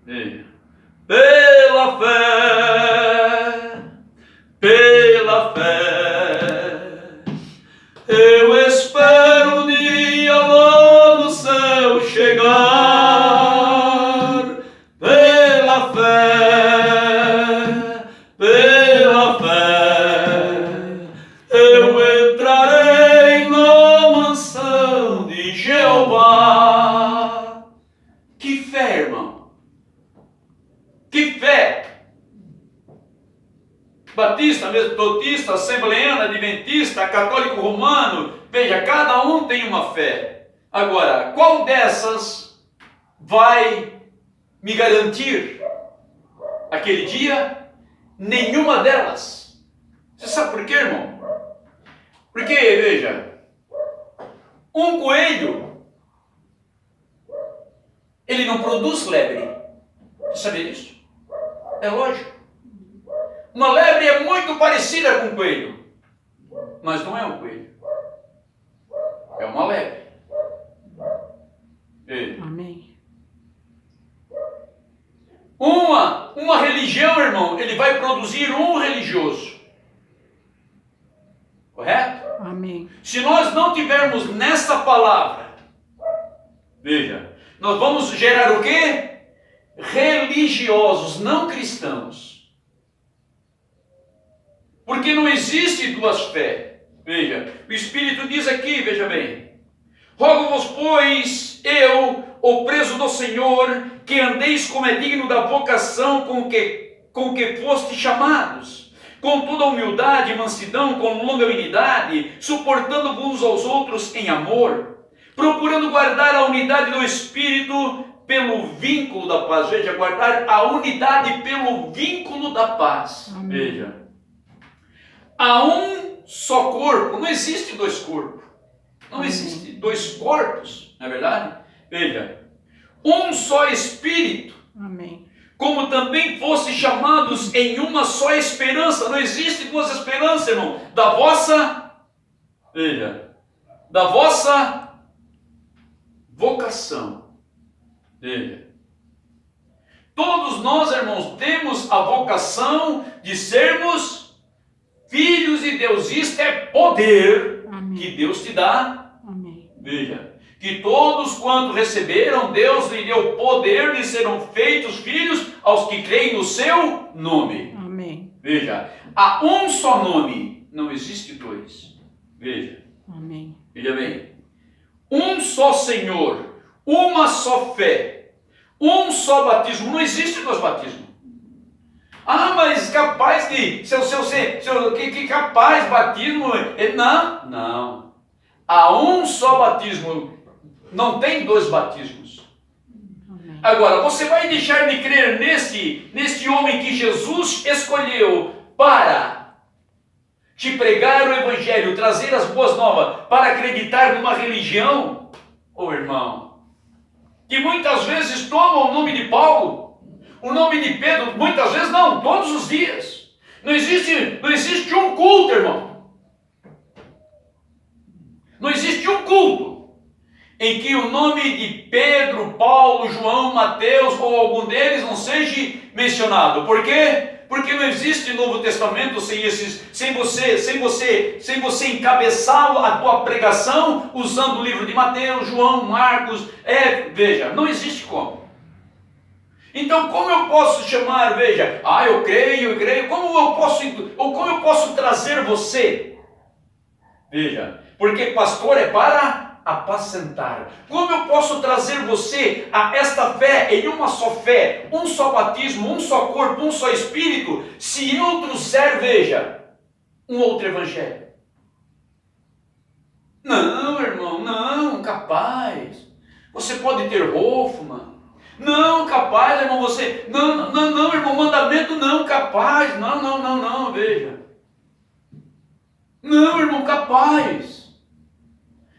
Veja. Pela fé, eu espero o dia lá no céu chegar. Pela fé, eu entrarei na mansão de Jeová. Que fé, irmão! Que fé! Batista, metodista, assembleano, adventista, católico romano, veja, cada um tem uma fé. Agora, qual dessas vai me garantir aquele dia? Nenhuma delas. Você sabe por quê, irmão? Porque, veja, um coelho, ele não produz lebre. Você sabia disso? É lógico. Uma lebre é muito parecida com um coelho, mas não é um coelho. É uma lebre. Amém. Uma religião, irmão, ele vai produzir um religioso. Correto? Amém. Se nós não tivermos nessa palavra, veja, nós vamos gerar o quê? Religiosos, não cristãos. Porque não existe duas fés. Veja, o Espírito diz aqui, veja bem. Rogo-vos, pois, eu, o preso do Senhor, que andeis como é digno da vocação com que foste chamados, com toda humildade e mansidão, com longanimidade, suportando-vos uns aos outros em amor, procurando guardar a unidade do Espírito pelo vínculo da paz. Veja, guardar a unidade pelo vínculo da paz. Amém. Veja, há um só corpo, não existe dois corpos, não existe dois corpos, não é verdade? Veja, um só Espírito, Amém. como também fossem chamados em uma só esperança. Não existe duas esperanças, irmão, da vossa vocação. Veja, todos nós, irmãos, temos a vocação de sermos filhos de Deus. Isto é poder. Amém. Que Deus te dá. Amém. Veja, que todos quanto receberam, Deus lhe deu poder de serem feitos filhos aos que creem no seu nome. Amém. Veja, há um só nome, não existe dois. Veja, Amém. veja bem, um só Senhor, uma só fé, um só batismo. Não existe dois batismos. Ah, mas capaz que que capaz batismo? Não. Há um só batismo. Não tem dois batismos. Amém. Agora, você vai deixar de crer neste homem que Jesus escolheu para te pregar o Evangelho, trazer as boas novas, para acreditar numa religião, ô irmão, que muitas vezes toma o nome de Paulo, o nome de Pedro, muitas vezes não, todos os dias. Não existe um culto, irmão. Não existe um culto em que o nome de Pedro, Paulo, João, Mateus ou algum deles não seja mencionado. Por quê? Porque não existe Novo Testamento sem você encabeçar a tua pregação usando o livro de Mateus, João, Marcos. Veja, não existe como. Então, como eu posso chamar, veja, eu creio, como eu posso trazer você? Veja, porque pastor é para apacentar. Como eu posso trazer você a esta fé, em uma só fé, um só batismo, um só corpo, um só Espírito, se eu trouxer, veja, um outro evangelho? Não, irmão, não, capaz. Você pode ter Hoffman. Não, capaz, irmão, você... Não, irmão, mandamento não, capaz. Não, veja. Não, irmão, capaz.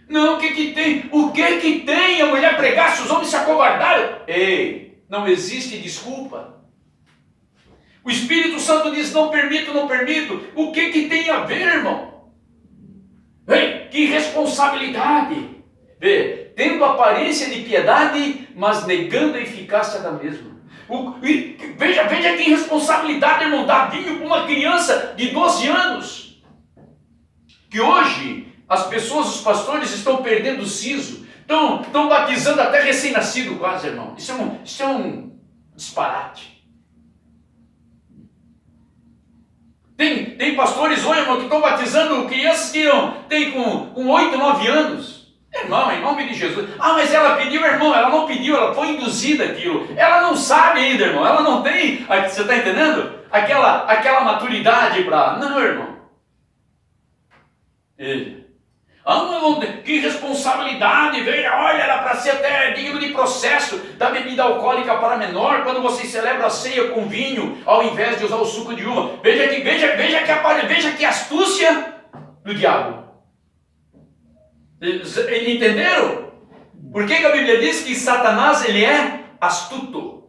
Não, o que tem? O que tem a mulher pregar se os homens se acovardaram? Ei, não existe desculpa. O Espírito Santo diz, não permito. O que tem a ver, irmão? Ei, que responsabilidade. Vê, tendo aparência de piedade, mas negando a eficácia da mesma. Veja que irresponsabilidade, irmão, dar vinho para uma criança de 12 anos. Que hoje as pessoas, os pastores estão perdendo o siso, estão batizando até recém-nascido quase, irmão. Isso é um disparate. Tem pastores hoje, irmão, que estão batizando crianças que têm com 8, 9 anos. Irmão, em nome de Jesus. Ah, mas ela pediu, irmão, ela não pediu, ela foi induzida aquilo. Ela não sabe ainda, irmão, ela não tem, você está entendendo? Aquela maturidade para... Não, irmão. Veja. Que responsabilidade, veja, olha, era para ser até digno de processo da bebida alcoólica para menor, quando você celebra a ceia com vinho, ao invés de usar o suco de uva. Veja que astúcia do diabo. Entenderam? Por que a Bíblia diz que Satanás, ele é astuto?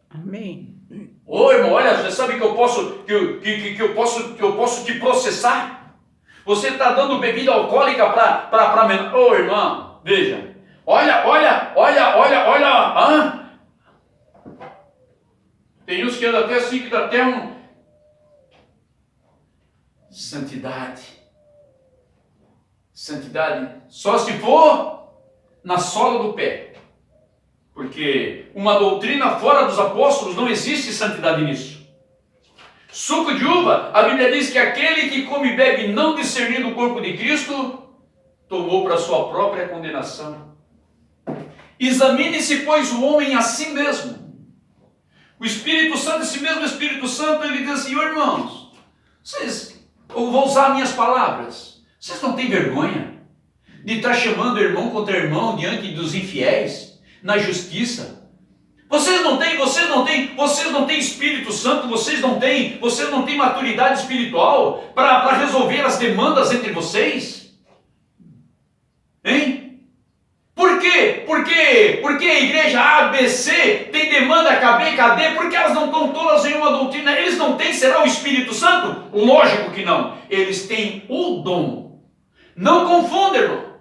Amém. Ô, irmão, olha, você sabe que eu posso te processar? Você está dando bebida alcoólica para menor. Ô, irmão, veja. Olha. Tem uns que andam até assim, que dá até um... Santidade. Só se for na sola do pé. Porque uma doutrina fora dos apóstolos não existe santidade nisso. Suco de uva, a Bíblia diz que aquele que come e bebe não discernindo o corpo de Cristo, tomou para sua própria condenação. Examine-se, pois, o homem a si mesmo. O Espírito Santo, esse mesmo Espírito Santo, ele diz assim, irmãos, eu vou usar minhas palavras, vocês não têm vergonha de estar chamando irmão contra irmão diante dos infiéis, na justiça? Vocês não têm Espírito Santo, vocês não têm maturidade espiritual para resolver as demandas entre vocês? Hein? Por quê? Porque a igreja A, B, C tem demanda KB, KD, porque elas não estão todas em uma doutrina. Eles não têm, será o Espírito Santo? Lógico que não. Eles têm o dom. Não confunda, irmão.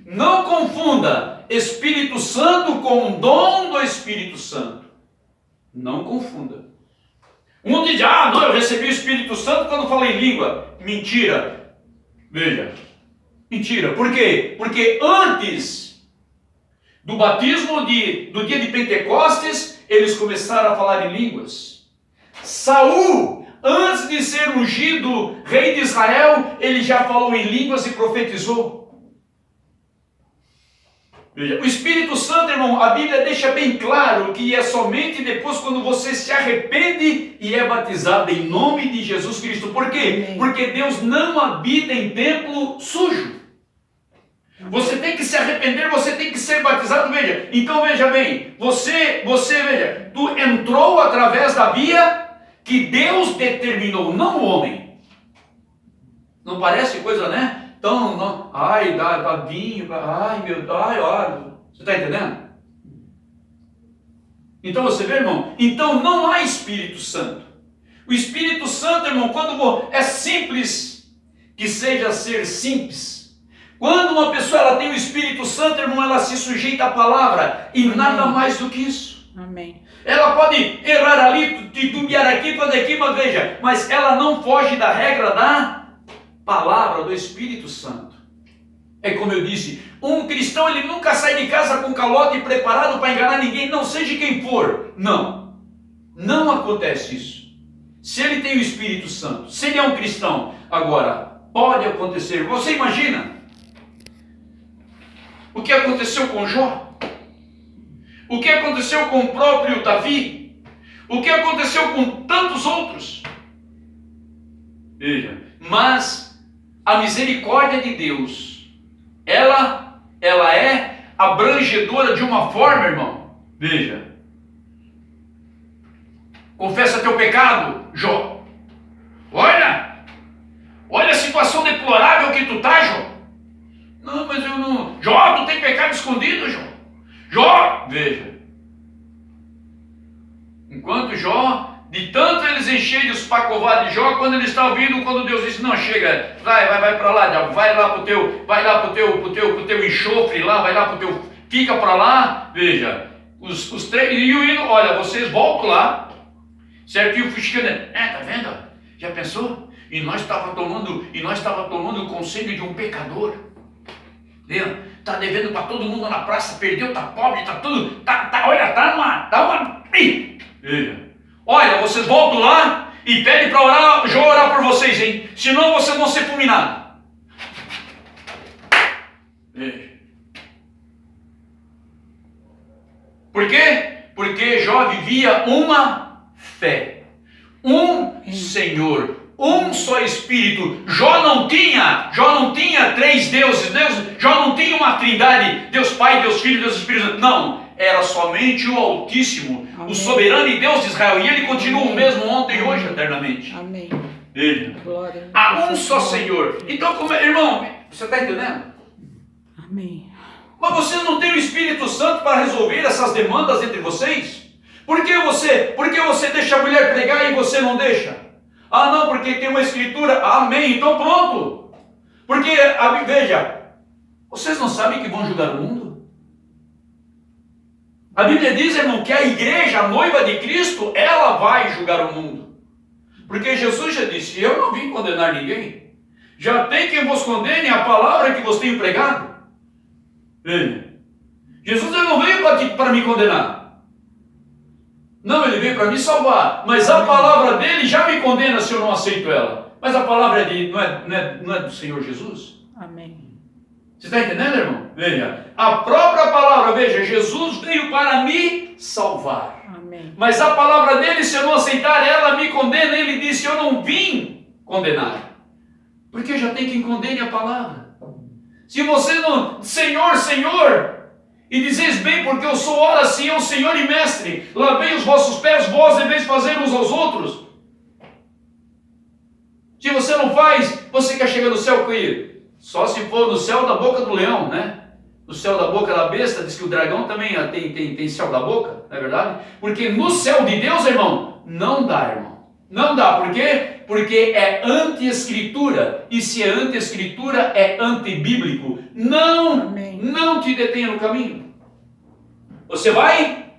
Não confunda Espírito Santo com o dom do Espírito Santo. Não confunda. Um diz, não, eu recebi o Espírito Santo quando falei em língua. Mentira. Veja. Mentira. Por quê? Porque antes do batismo do dia de Pentecostes, eles começaram a falar em línguas. Saul, antes de ser ungido rei de Israel, ele já falou em línguas e profetizou. Veja, o Espírito Santo, irmão, a Bíblia deixa bem claro que é somente depois quando você se arrepende e é batizado em nome de Jesus Cristo. Por quê? Amém. Porque Deus não habita em templo sujo. Você tem que se arrepender, você tem que ser batizado, veja. Então veja bem, você veja, tu entrou através da via que Deus determinou, não o homem. Não parece coisa, né? Então, não, dá vinho, olha, você está entendendo? Então você vê, irmão, então não há Espírito Santo. O Espírito Santo, irmão, quando é simples, que seja ser simples. Quando uma pessoa ela tem o Espírito Santo, irmão, ela se sujeita à palavra e nada mais do que isso. Amém. Ela pode errar ali, titubear aqui, fazer aqui, mas veja, mas ela não foge da regra da palavra do Espírito Santo. É como eu disse, um cristão ele nunca sai de casa com calote preparado para enganar ninguém, não seja quem for. Não acontece isso. Se ele tem o Espírito Santo, se ele é um cristão, agora, pode acontecer, você imagina o que aconteceu com Jó? O que aconteceu com o próprio Davi? O que aconteceu com tantos outros? Veja, mas a misericórdia de Deus, ela é abrangedora de uma forma, irmão. Veja. Confessa teu pecado, Jó. Olha a situação deplorável que tu está, Jó. Não, mas eu não... Jó, tu tem pecado escondido, Jó. Jó, veja. Enquanto Jó... De tanto eles encherem os pacovados de Jó, quando ele está ouvindo, quando Deus disse, não, chega, vai para lá, diabo, vai lá pro teu enxofre lá, vai lá pro teu, fica para lá, veja, Os três, e o hino, olha, vocês voltam lá, certo? E o Fuxicano, tá vendo? Já pensou? E nós estava tomando o conselho de um pecador. Tá devendo para todo mundo na praça, perdeu, tá pobre, tá tudo, olha, tá uma. Olha, vocês voltam lá e pedem para orar, eu vou orar por vocês, hein? Senão vocês vão ser fulminados. Por quê? Porque Jó vivia uma fé, um Senhor, um só Espírito. Jó não tinha três deuses, Jó não tinha uma trindade, Deus Pai, Deus Filho, Deus Espírito Santo. Não, era somente o Altíssimo, Amém. O soberano e Deus de Israel. E ele continua Amém. O mesmo ontem e hoje, eternamente. Amém. Glória. Há um só Senhor. Então, irmão, você está entendendo? Amém. Mas vocês não têm o Espírito Santo para resolver essas demandas entre vocês? Por que você deixa a mulher pregar e você não deixa? Ah, não, porque tem uma escritura. Amém, então pronto. Porque, veja, vocês não sabem que vão julgar o mundo? A Bíblia diz, irmão, que a igreja, a noiva de Cristo, ela vai julgar o mundo. Porque Jesus já disse, eu não vim condenar ninguém. Já tem quem vos condene a palavra que vos tenho pregado. Jesus ele não veio para me condenar. Não, ele veio para me salvar. Mas a palavra dele já me condena se eu não aceito ela. Mas a palavra não é do Senhor Jesus? Amém. Você está entendendo, irmão? Veja, a própria palavra, veja, Jesus veio para me salvar. Amém. Mas a palavra dele, se eu não aceitar ela, me condena. Ele disse, eu não vim condenar. Porque já tem quem condene a palavra. Se você não, Senhor, Senhor, e dizeis bem, porque eu sou ora sim, o Senhor e Mestre, lavei os vossos pés, vós deveis fazer uns aos outros. Se você não faz, você quer chegar no céu com ele? Só se for no céu da boca do leão, né? No céu da boca da besta, diz que o dragão também tem céu da boca, não é verdade? Porque no céu de Deus, irmão, não dá, irmão. Não dá, por quê? Porque é anti-escritura, e se é anti-escritura, é antibíblico. Não te detenha no caminho. Você vai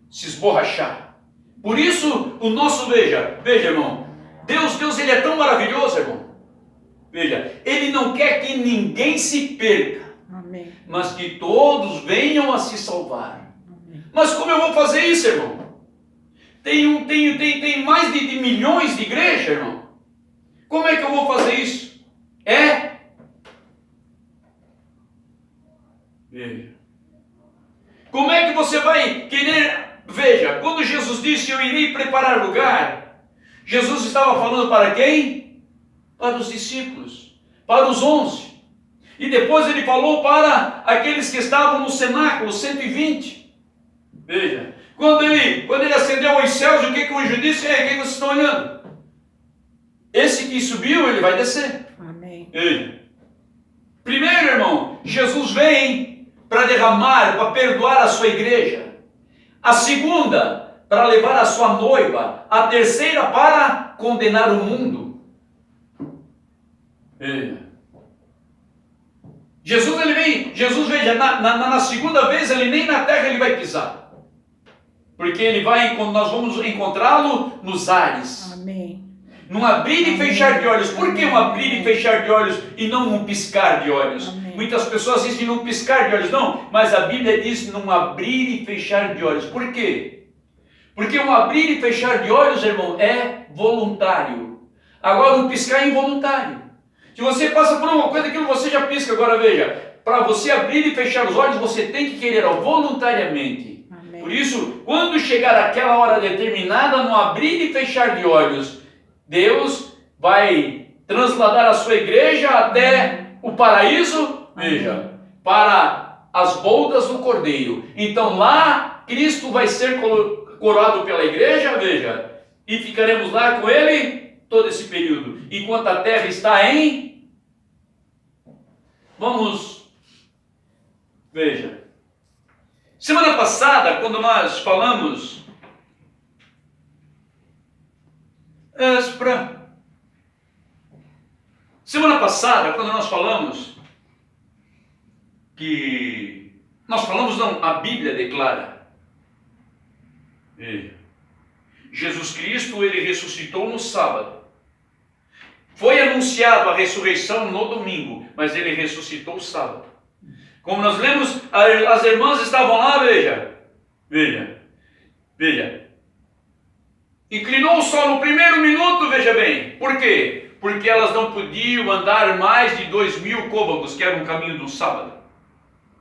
se esborrachar. Por isso, o nosso, veja, irmão, Deus ele é tão maravilhoso, irmão. Veja, ele não quer que ninguém se perca, Amém. mas que todos venham a se salvar. Amém. Mas como eu vou fazer isso, irmão? Tem mais de milhões de igrejas, irmão. Como é que eu vou fazer isso? Veja. Como é que você vai querer? Veja, quando Jesus disse, eu irei preparar lugar, Jesus estava falando para quem? Para os discípulos, para os 11. E depois ele falou para aqueles que estavam no cenáculo, 120. Veja. Quando ele ascendeu aos céus, o que o anjo disse? O que vocês estão olhando? Esse que subiu, ele vai descer. Amém. Primeiro, irmão, Jesus vem para derramar, para perdoar a sua igreja. A segunda, para levar a sua noiva. A terceira, para condenar o mundo. Jesus, veja, na segunda vez, ele nem na terra ele vai pisar. Porque nós vamos encontrá-lo nos ares. Amém. Num abrir e fechar de olhos. Por que um abrir e fechar de olhos e não um piscar de olhos? Amém. Muitas pessoas dizem num piscar de olhos. Não, mas a Bíblia diz num abrir e fechar de olhos. Por quê? Porque um abrir e fechar de olhos, irmão, é voluntário. Agora um piscar é involuntário. Se você passa por uma coisa, aquilo você já pisca. Agora veja, para você abrir e fechar os olhos, você tem que querer voluntariamente. Por isso, quando chegar aquela hora determinada, no abrir e fechar de olhos, Deus vai transladar a sua igreja até o paraíso, veja, para as bodas do Cordeiro. Então lá, Cristo vai ser coroado pela igreja, veja, e ficaremos lá com ele todo esse período, enquanto a terra está em... Vamos, veja. Semana passada, quando nós falamos... Semana passada, quando nós falamos que... Nós falamos, não, a Bíblia declara Veja. Jesus Cristo, ele ressuscitou no sábado. Foi anunciado a ressurreição no domingo, mas ele ressuscitou no sábado. Como nós lemos, as irmãs estavam lá, veja. Inclinou só no primeiro minuto, veja bem. Por quê? Porque elas não podiam andar mais de 2.000 côvados, que era um caminho do sábado.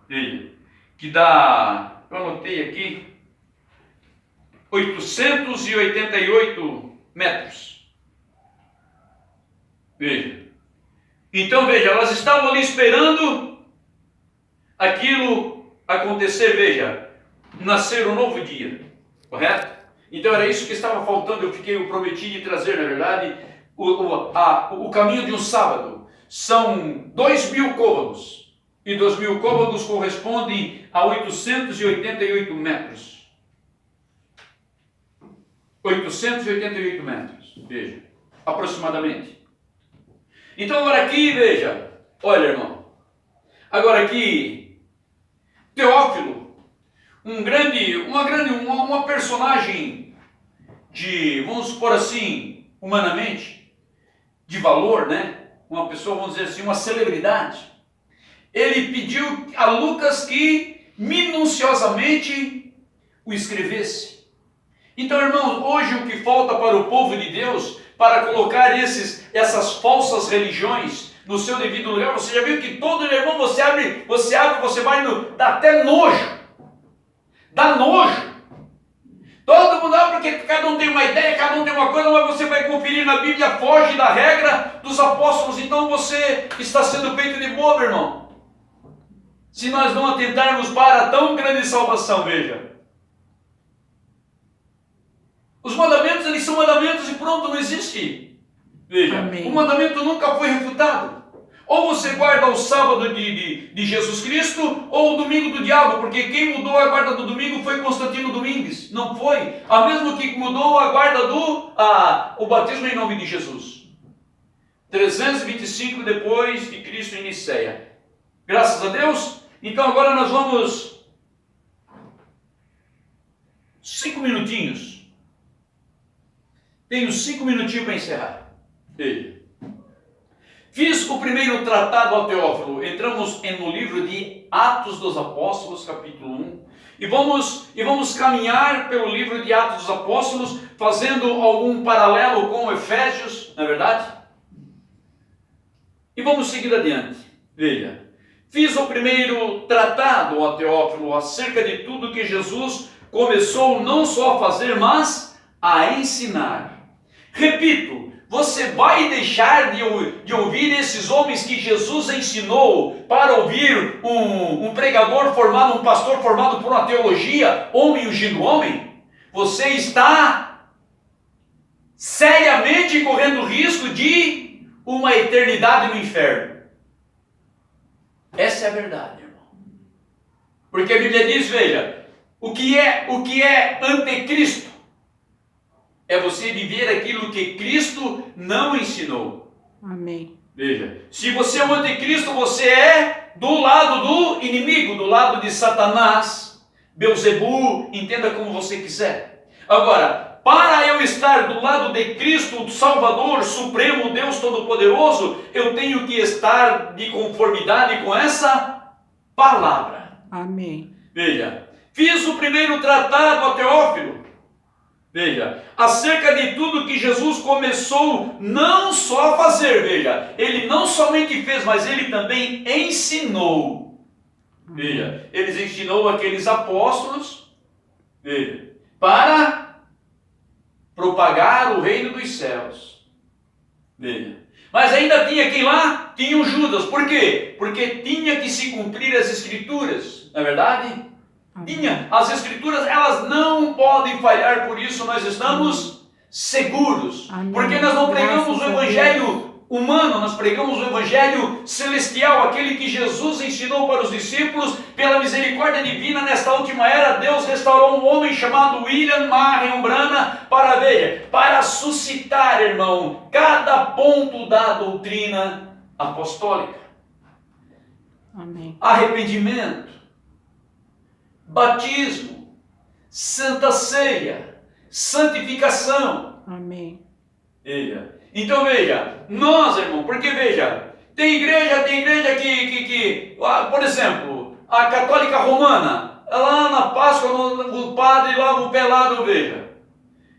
Veja. Que dá, eu anotei aqui, 888 metros. Veja. Então, veja, elas estavam ali esperando aquilo acontecer, veja, nascer um novo dia, correto? Então era isso que estava faltando, eu prometi de trazer, na verdade, o caminho de um sábado. São 2.000 côvados, e 2.000 côvados correspondem a 888 metros. 888 metros, veja, aproximadamente. Então agora aqui, veja, olha, irmão, agora aqui, Teófilo, uma personagem de, vamos supor assim, humanamente, de valor, né? Uma pessoa, vamos dizer assim, uma celebridade. Ele pediu a Lucas que minuciosamente o escrevesse. Então, irmãos, hoje o que falta para o povo de Deus, para colocar essas falsas religiões no seu devido lugar, você já viu que todo irmão, você abre, você vai dá até nojo. Dá nojo. Todo mundo, porque cada um tem uma ideia, cada um tem uma coisa, mas você vai conferir na Bíblia, foge da regra dos apóstolos, então você está sendo feito de bobo, irmão. Se nós não atentarmos para a tão grande salvação, veja. Os mandamentos, eles são mandamentos e pronto, não existe. Veja, Amém. O mandamento nunca foi refutado. Ou você guarda o sábado de Jesus Cristo, ou o domingo do diabo, porque quem mudou a guarda do domingo foi Constantino Domingues. Não foi. A mesmo que mudou a guarda o batismo em nome de Jesus. 325 depois de Cristo em Niceia. Graças a Deus. Então agora nós vamos 5 minutinhos. Tenho 5 minutinhos para encerrar. Fiz o primeiro tratado ao Teófilo. Entramos no livro de Atos dos Apóstolos, capítulo 1. E vamos caminhar pelo livro de Atos dos Apóstolos, fazendo algum paralelo com Efésios, não é verdade? E vamos seguir adiante. Veja. Fiz o primeiro tratado ao Teófilo acerca de tudo que Jesus começou não só a fazer, mas a ensinar. Repito, você vai deixar de ouvir esses homens que Jesus ensinou para ouvir um pregador formado, um pastor formado por uma teologia, homem ungindo homem? Você está seriamente correndo risco de uma eternidade no inferno. Essa é a verdade, irmão. Porque a Bíblia diz, veja, o que é anticristo? É você viver aquilo que Cristo não ensinou. Amém. Veja, se você é o anticristo, você é do lado do inimigo, do lado de Satanás, Belzebu, entenda como você quiser. Agora, para eu estar do lado de Cristo, o Salvador, Supremo, Deus Todo-Poderoso, eu tenho que estar de conformidade com essa palavra. Amém. Veja, fiz o primeiro tratado a Teófilo. Veja, acerca de tudo que Jesus começou não só a fazer, veja, ele não somente fez, mas ele também ensinou. Veja, eles ensinou aqueles apóstolos, veja, para propagar o reino dos céus. Veja, mas ainda tinha quem lá? Tinha o Judas. Por quê? Porque tinha que se cumprir as escrituras, não é verdade? Tinha, as escrituras, elas não podem falhar, por isso nós estamos seguros. Amém. Porque nós não pregamos Graças o evangelho humano, nós pregamos o evangelho celestial, aquele que Jesus ensinou para os discípulos. Pela misericórdia divina, nesta última era, Deus restaurou um homem chamado William Marion Branham para suscitar, irmão, cada ponto da doutrina apostólica. Amém. Arrependimento, batismo, Santa Ceia, santificação. Amém. Veja. Então veja, nós, irmão, porque veja, tem igreja que por exemplo, a católica romana, lá na Páscoa, o padre lava o pé lá, veja.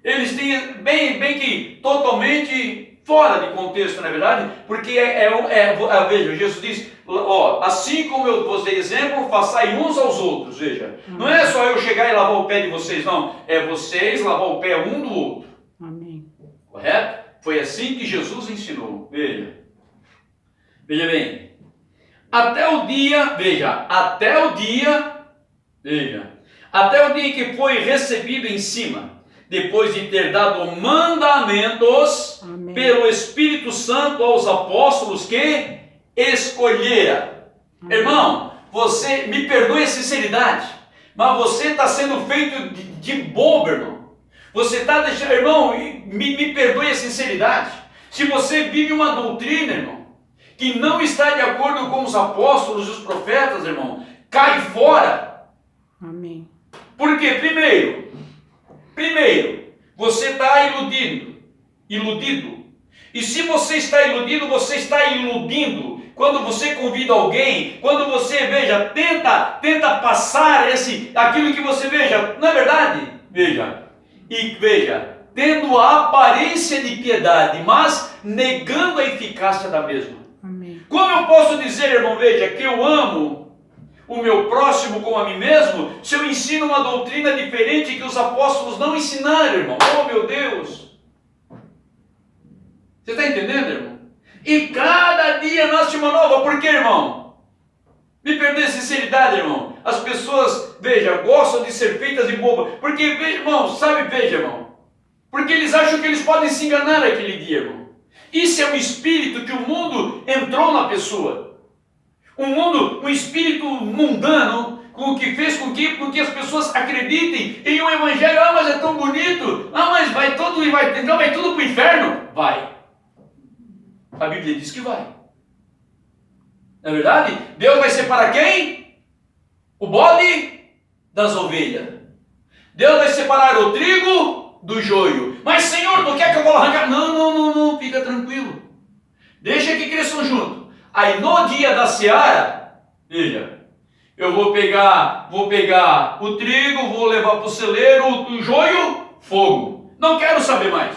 Eles têm bem que totalmente fora de contexto, na verdade, porque veja, Jesus diz, ó, assim como eu vos dei exemplo, façai uns aos outros, veja. Não é só eu chegar e lavar o pé de vocês, não. É vocês lavar o pé um do outro. Amém. Correto? Foi assim que Jesus ensinou. Veja. Veja bem. Até o dia em que foi recebido em cima, depois de ter dado mandamentos, Amém, pelo Espírito Santo aos apóstolos que escolhera. Amém. Irmão, você, me perdoe a sinceridade, mas você está sendo feito de bobo, irmão. Você está deixando, irmão, me perdoe a sinceridade. Se você vive uma doutrina, irmão, que não está de acordo com os apóstolos e os profetas, irmão, cai fora. Amém. Por quê? Primeiro, você está iludido. E se você está iludido, você está iludindo. Quando você convida alguém, quando você, veja, tenta passar aquilo que você, veja, não é verdade? Veja, tendo a aparência de piedade, mas negando a eficácia da mesma. Amém. Como eu posso dizer, irmão, veja, que eu amo o meu próximo como a mim mesmo, se eu ensino uma doutrina diferente que os apóstolos não ensinaram, irmão? Oh, meu Deus! Você está entendendo, irmão? E cada dia nasce uma nova. Por quê, irmão? Me perdoe a sinceridade, irmão. As pessoas, veja, gostam de ser feitas de boba. Porque, veja, irmão. Porque eles acham que eles podem se enganar naquele dia, irmão. Isso é um espírito que o mundo entrou na pessoa. Um espírito mundano, que fez com que as pessoas acreditem em um evangelho. Ah, mas é tão bonito. Ah, mas então vai tudo para o inferno. Vai. A Bíblia diz que vai. Não é verdade? Deus vai separar quem? O bode das ovelhas. Deus vai separar o trigo do joio. Mas, Senhor, não quer que eu vou arrancar? Não, fica tranquilo. Deixa que cresçam junto. Aí no dia da seara, veja, eu vou pegar o trigo, vou levar para o celeiro, o joio, fogo. Não quero saber mais.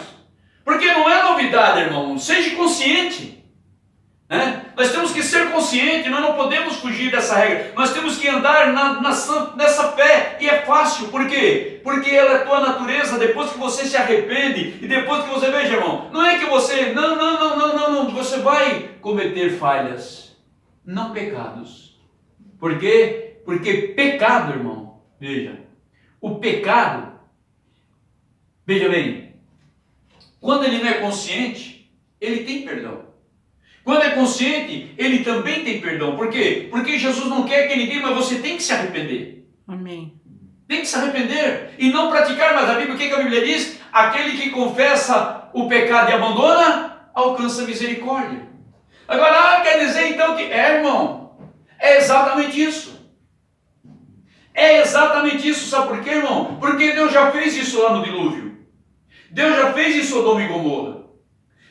Porque não é novidade, irmão. Seja consciente. Né? Nós temos que ser conscientes, nós não podemos fugir dessa regra. Nós temos que andar nessa fé. E é fácil, por quê? Porque ela é tua natureza. Depois que você se arrepende, e depois que você, veja, irmão, não é que você, não, você vai cometer falhas, não pecados. Por quê? Porque pecado, irmão, veja, o pecado, veja bem, quando ele não é consciente, ele tem perdão. Quando é consciente, ele também tem perdão. Por quê? Porque Jesus não quer que ninguém, mas você tem que se arrepender. Amém. Tem que se arrepender e não praticar mais a Bíblia. O que a Bíblia diz? Aquele que confessa o pecado e abandona, alcança misericórdia. Agora, quer dizer então que, irmão, é exatamente isso. É exatamente isso, sabe por quê, irmão? Porque Deus já fez isso lá no dilúvio. Deus já fez em Sodoma e Gomorra.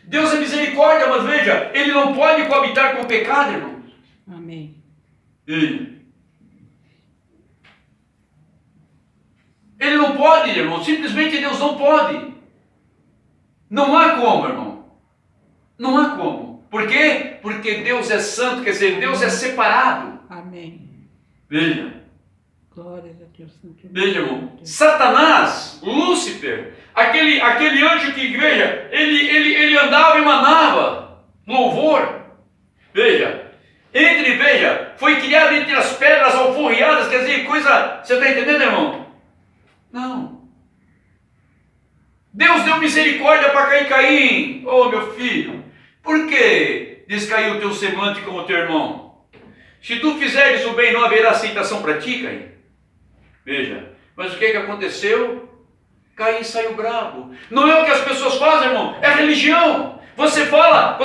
Deus é misericórdia, mas veja, Ele não pode coabitar com o pecado, irmão. Amém. Ele não pode, irmão. Simplesmente Deus não pode. Não há como, irmão. Não há como. Por quê? Porque Deus é santo, quer dizer, Deus é separado. Amém. Veja. Glórias a Deus. Veja, irmão. Satanás, Lúcifer, aquele anjo que, veja, ele andava e manava louvor. Veja, foi criado entre as pedras alforriadas, quer dizer, coisa, você está entendendo, irmão? Não. Deus deu misericórdia para Caim. Oh, meu filho, por que descaiu o teu semblante como o teu irmão? Se tu fizeres o bem, não haverá aceitação para ti, Caim. Veja, mas o que aconteceu? Caim saiu bravo. Não é o que as pessoas fazem, irmão, é a religião. Você fala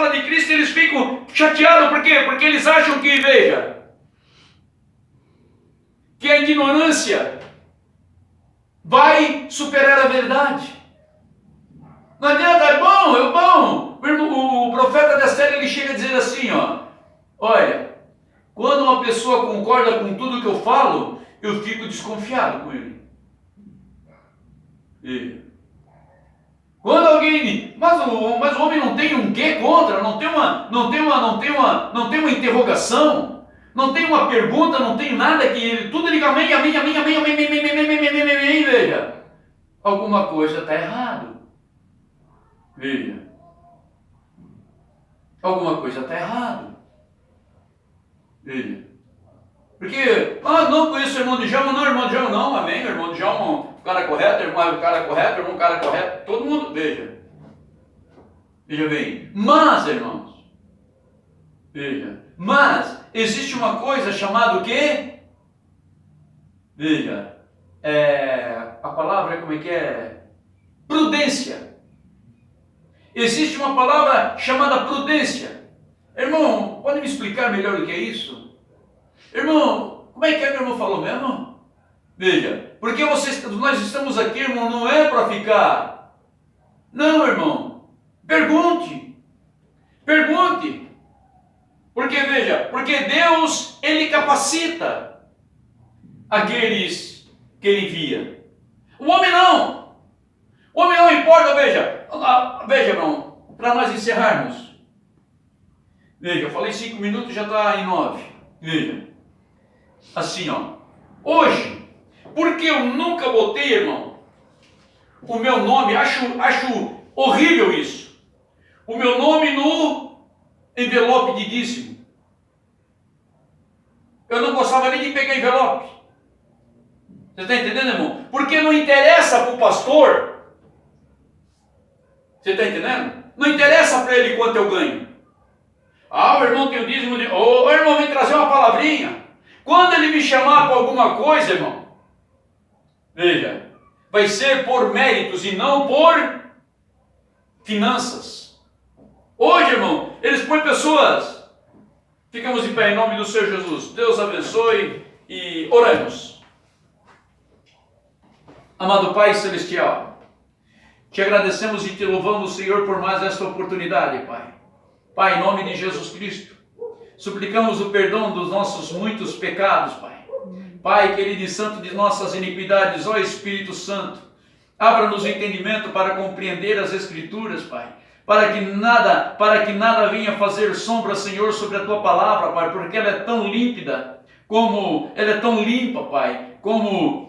de Cristo e eles ficam chateados, por quê? Porque eles acham que, veja, que a ignorância vai superar a verdade. Não adianta, é bom. O profeta da série, ele chega a dizer assim, ó, olha, quando uma pessoa concorda com tudo que eu falo, eu fico desconfiado com ele. E quando alguém, mas o homem não tem um quê contra, não tem uma interrogação, não tem uma pergunta, não tem nada que ele, tudo liga amém, veja, alguma coisa está errado. Veja, alguma coisa está errado. Veja, porque, não conheço o irmão de Djalma, não, irmão de Djalma, não, amém, irmão de Djalma, o cara correto, irmão, o cara correto, irmão, o cara correto, todo mundo, veja bem, mas, irmãos, mas, existe uma coisa chamada o quê? Veja, a palavra, como é que é? Prudência. Existe uma palavra chamada prudência. Irmão, pode me explicar melhor o que é isso? Irmão, como é que meu irmão falou mesmo? Veja, porque nós estamos aqui, irmão, não é para ficar. Não, irmão. Pergunte. Porque, veja, porque Deus, Ele capacita aqueles que Ele envia. O homem não. O homem não importa, veja, irmão, para nós encerrarmos. Veja, eu falei 5 minutos, já está em 9. Veja, assim, ó. Hoje, porque eu nunca botei, irmão, o meu nome, acho horrível isso. O meu nome no envelope de dízimo. Eu não gostava nem de pegar envelope. Você está entendendo, irmão? Porque não interessa para o pastor. Você está entendendo? Não interessa para ele quanto eu ganho. O irmão tem o dízimo de... o irmão vem trazer uma palavrinha. Quando ele me chamar para alguma coisa, irmão, veja, vai ser por méritos e não por finanças. Hoje, irmão, eles põem pessoas. Ficamos em pé em nome do Senhor Jesus. Deus abençoe e oremos. Amado Pai Celestial, te agradecemos e te louvamos, Senhor, por mais esta oportunidade, Pai. Pai, em nome de Jesus Cristo, suplicamos o perdão dos nossos muitos pecados, Pai. Pai, querido e santo, de nossas iniquidades, ó Espírito Santo, abra-nos o entendimento para compreender as Escrituras, Pai. Para que nada venha fazer sombra, Senhor, sobre a Tua palavra, Pai, porque ela é tão límpida, como ela é tão limpa, Pai, como